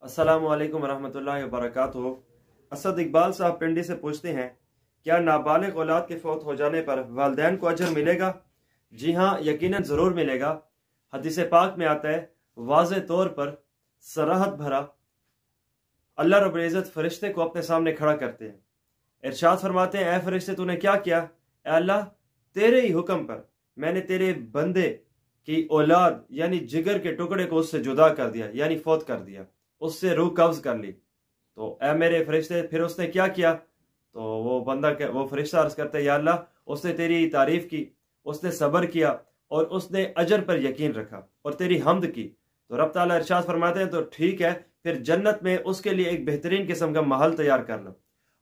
अस्सलामु अलैकुम रहमतुल्लाहि व बरकातुहू। असद इकबाल साहब पिंडी से पूछते हैं, क्या नाबालिग औलाद के फौत हो जाने पर वालिदैन को अजर मिलेगा? जी हाँ, यकीनन ज़रूर मिलेगा। हदीस पाक में आता है, वाज़े तौर पर सराहत भरा, अल्लाह रब्बुल इज़्ज़त फरिश्ते को अपने सामने खड़ा करते हैं। इरशाद फरमाते हैं, ऐ फरिश्ते तूने क्या किया? ऐ अल्लाह, तेरे ही हुक्म पर मैंने तेरे बंदे की औलाद यानी जिगर के टुकड़े को उससे जुदा कर दिया, यानी फौत कर दिया, उससे रूह कब्ज कर ली। तो ऐ मेरे फरिश्ते, फिर उसने क्या किया? तो वो फरिश्ता अर्ज करता है, या अल्लाह, उसने तेरी तारीफ की, उसने सब्र किया और उसने अजर पर यकीन रखा और तेरी हमद की। तो रब ताला इरशाद फरमाते हैं, तो ठीक है, फिर जन्नत में उसके लिए एक बेहतरीन किस्म का महल तैयार कर लो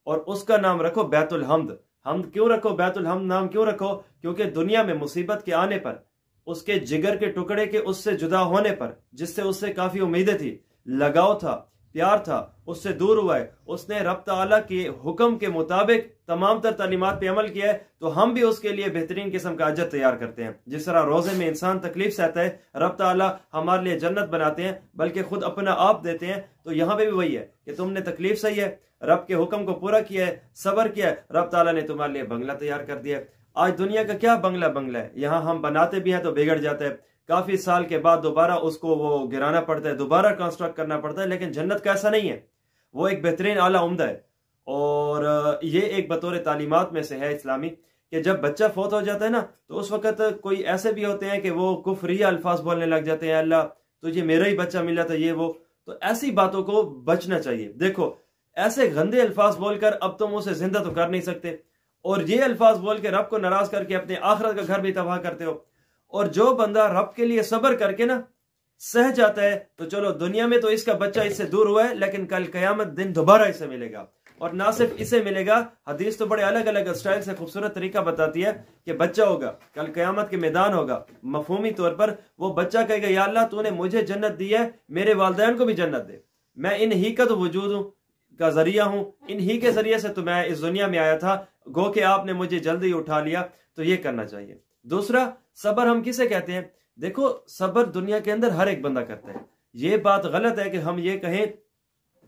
और उसका नाम रखो बैतुल हम्द। हमद क्यों रखो, बैतुल हम्द नाम क्यों रखो? क्योंकि दुनिया में मुसीबत के आने पर, उसके जिगर के टुकड़े के उससे जुदा होने पर, जिससे उससे काफी उम्मीदें थी, लगाव था, प्यार था, उससे दूर हुआ है, उसने रब ताला के हुक्म के मुताबिक तमाम तर तालीमात पे अमल किया है, तो हम भी उसके लिए बेहतरीन किस्म का अजर तैयार करते हैं। जिस तरह रोजे में इंसान तकलीफ सहता है, रब ताला हमारे लिए जन्नत बनाते हैं, बल्कि खुद अपना आप देते हैं। तो यहाँ पे भी वही है कि तुमने तकलीफ सही है, रब के हुक्म को पूरा किया है, सब्र किया है, रब ताला ने तुम्हारे लिए बंगला तैयार कर दिया है। आज दुनिया का क्या बंगला है, यहाँ हम बनाते भी हैं तो बिगड़ जाता है, काफी साल के बाद दोबारा उसको वो गिराना पड़ता है, दोबारा कंस्ट्रक्ट करना पड़ता है। लेकिन जन्नत का ऐसा नहीं है, वो एक बेहतरीन आला उम्दा है। और ये एक बतौर तालीमात में से है इस्लामी कि जब बच्चा फौत हो जाता है ना, तो उस वक्त कोई ऐसे भी होते हैं कि वो कुफरिया अल्फाज बोलने लग जाते हैं, अल्लाह तो ये मेरा ही बच्चा मिला था, ये वो। तो ऐसी बातों को बचना चाहिए। देखो, ऐसे गंदे अल्फाज बोलकर अब तुम उसे जिंदा तो कर नहीं सकते, और ये अल्फाज बोल के रब को नाराज करके अपने आखिरत का घर भी तबाह करते हो। और जो बंदा रब के लिए सब्र करके ना सह जाता है, तो चलो दुनिया में तो इसका बच्चा इससे दूर हुआ है, लेकिन कल कयामत दिन दोबारा इसे मिलेगा। और ना सिर्फ इसे मिलेगा, हदीस तो बड़े अलग अलग स्टाइल से खूबसूरत तरीका बताती है कि बच्चा होगा, कल कयामत के मैदान होगा, मफहूमी तौर पर वो बच्चा कहेगा, या अल्लाह तूने मुझे जन्नत दी है, मेरे वालिदैन को भी जन्नत दे, मैं इन्हीं का तो वजूद हूँ, का जरिया हूँ, इन्हीं के जरिए से तो मैं इस दुनिया में आया था, गो कि आपने मुझे जल्दी उठा लिया। तो ये करना चाहिए। दूसरा, सब्र हम किसे कहते हैं? देखो, सब्र दुनिया के अंदर हर एक बंदा करता है। ये बात गलत है कि हम ये कहें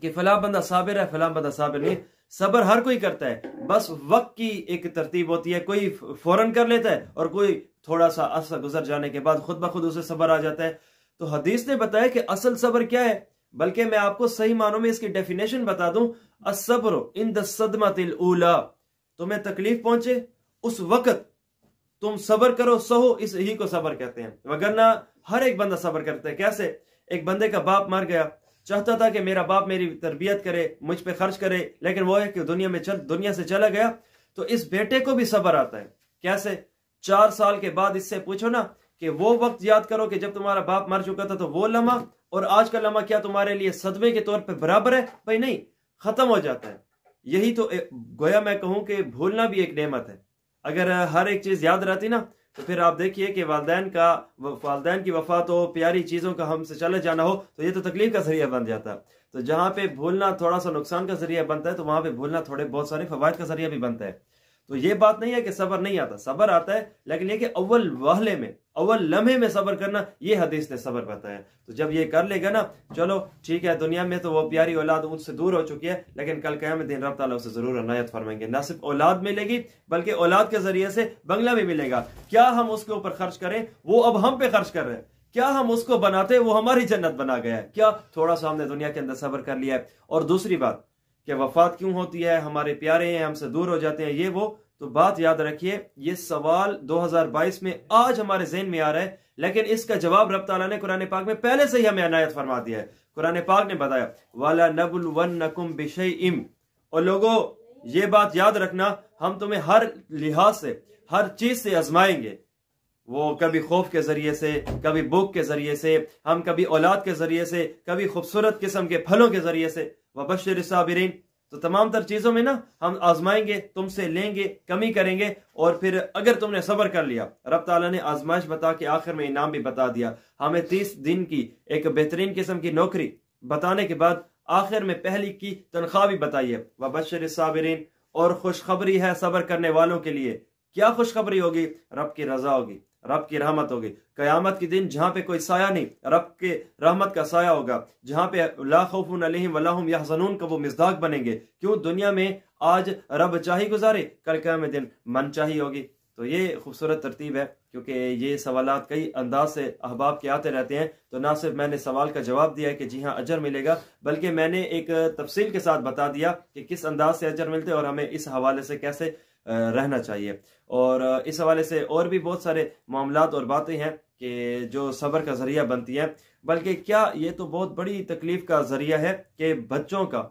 कि फला बंदा साबिर है, फला बंदा साबिर नहीं। सब्र हर कोई करता है, बस वक्त की एक तरतीब होती है, कोई फौरन कर लेता है और कोई थोड़ा सा अरसा गुजर जाने के बाद खुद ब खुद उसे सब्र आ जाता है। तो हदीस ने बताया कि असल सब्र क्या है, बल्कि मैं आपको सही मानों में इसकी डेफिनेशन बता दूं, अस्सब्र इंद सदमतिल ऊला, तुम्हें तकलीफ पहुंचे उस वक्त तुम सब्र करो, सहो, इस ही को सब्र कहते हैं। वगरना हर एक बंदा सब्र करता है। कैसे? एक बंदे का बाप मर गया, चाहता था कि मेरा बाप मेरी तरबियत करे, मुझ पे खर्च करे, लेकिन वो है कि दुनिया से चला गया। तो इस बेटे को भी सब्र आता है। कैसे? 4 साल के बाद इससे पूछो ना कि वो वक्त याद करो कि जब तुम्हारा बाप मर चुका था, तो वो लम्हा और आज का लम्हा क्या तुम्हारे लिए सदमे के तौर पर बराबर है? भाई नहीं, खत्म हो जाता है। यही तो गोया मैं कहूं कि भूलना भी एक नेमत है। अगर हर एक चीज याद रहती ना, तो फिर आप देखिए कि वालिदैन की वफात हो, प्यारी चीजों का हमसे चले जाना हो, तो ये तो तकलीफ का जरिया बन जाता है। तो जहां पे भूलना थोड़ा सा नुकसान का जरिया बनता है, तो वहां पे भूलना थोड़े बहुत सारे फवायद का जरिया भी बनता है। तो ये बात नहीं है कि सब्र नहीं आता, सब्र आता है, लेकिन ये कि अव्वल वाहले में, अव्वल लम्हे में सब्र करना, ये हदीस ने सब्र बताया। तो जब ये कर लेगा ना, चलो ठीक है, दुनिया में तो वो प्यारी औलाद उनसे दूर हो चुकी है, लेकिन कल क़यामत दिन रब ताला उसे जरूर इनायत फरमाएंगे। ना सिर्फ औलाद मिलेगी, बल्कि औलाद के जरिए से बंगला भी मिलेगा। क्या हम उसके ऊपर खर्च करें, वो अब हम पे खर्च कर रहे हैं। क्या हम उसको बनाते, वो हमारी जन्नत बना गया है। क्या थोड़ा सा हमने दुनिया के अंदर सब्र कर लिया है। और दूसरी बात कि वफात क्यों होती है, हमारे प्यारे हैं, हमसे दूर हो जाते हैं, ये वो। तो बात याद रखिए, ये सवाल 2022 में आज हमारे ज़हन में आ रहा है, लेकिन इसका जवाब रब ताला ने कुरान पाक में पहले से ही हमें इनायत फरमा दिया है। कुरान पाक ने बताया, वाला नबलुवन्नकुम बिशैइन, और लोगों ये बात याद रखना, हम तुम्हें हर लिहाज से, हर चीज से आजमाएंगे। वो कभी खौफ के जरिए से, कभी भूख के जरिए से, हम कभी औलाद के जरिए से, कभी खूबसूरत किस्म के फलों के जरिए से। वबश्शिर साबिरीन, तो तमाम तर चीजों में ना हम आजमाएंगे, तुमसे लेंगे, कमी करेंगे, और फिर अगर तुमने सब्र कर लिया, रब ताला ने आजमाइश बता के आखिर में इनाम भी बता दिया। हमें 30 दिन की एक बेहतरीन किस्म की नौकरी बताने के बाद आखिर में पहली की तनख्वाह भी बताई है। वबश्शिर साबिरीन, और खुशखबरी है सब्र करने वालों के लिए क्या खुशखबरी होगी? रब की रजा होगी, रब की रहमत होगी। कयामत के दिन जहां पे कोई साया नहीं, रब के रहमत का साया होगा, जहां पे ला खौफुन अलैहिम वला हुम यहज़नून का वो मिज़दाक बनेंगे। क्यों? दुनिया में आज रब चाही गुजारे, कल क़यामत दिन मन चाही होगी। तो ये खूबसूरत तरतीब है, क्योंकि ये सवालात कई अंदाज से अहबाब के आते रहते हैं। तो ना सिर्फ मैंने सवाल का जवाब दिया है कि जी हाँ अजर मिलेगा, बल्कि मैंने एक तफसील के साथ बता दिया कि किस अंदाज से अजर मिलते हैं और हमें इस हवाले से कैसे रहना चाहिए। और इस हवाले से और भी बहुत सारे मामलात और बातें हैं कि जो सब्र का ज़रिया बनती हैं। बल्कि क्या ये तो बहुत बड़ी तकलीफ का ज़रिया है कि बच्चों का,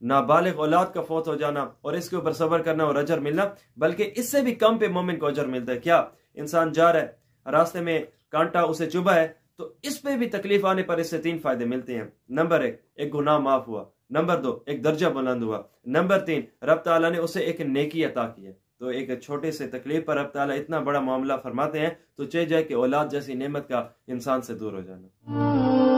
नाबालिग औलाद का फौत हो जाना और इसके ऊपर सब्र करना और अजर मिलना, बल्कि इससे भी कम पे मोमिन को अजर मिलता है। क्या इंसान जा रहा है, रास्ते में कांटा उसे चुभा है, तो इस पे भी तकलीफ आने पर इससे 3 फायदे मिलते हैं। नंबर 1, एक गुनाह माफ हुआ। नंबर 2, एक दर्जा बुलंद हुआ। नंबर 3, रब ताला ने उसे एक नेकी अता की है। तो एक छोटे से तकलीफ पर रब ताला इतना बड़ा मामला फरमाते हैं, तो चाहे जाए कि औलाद जैसी नेमत का इंसान से दूर हो जाना।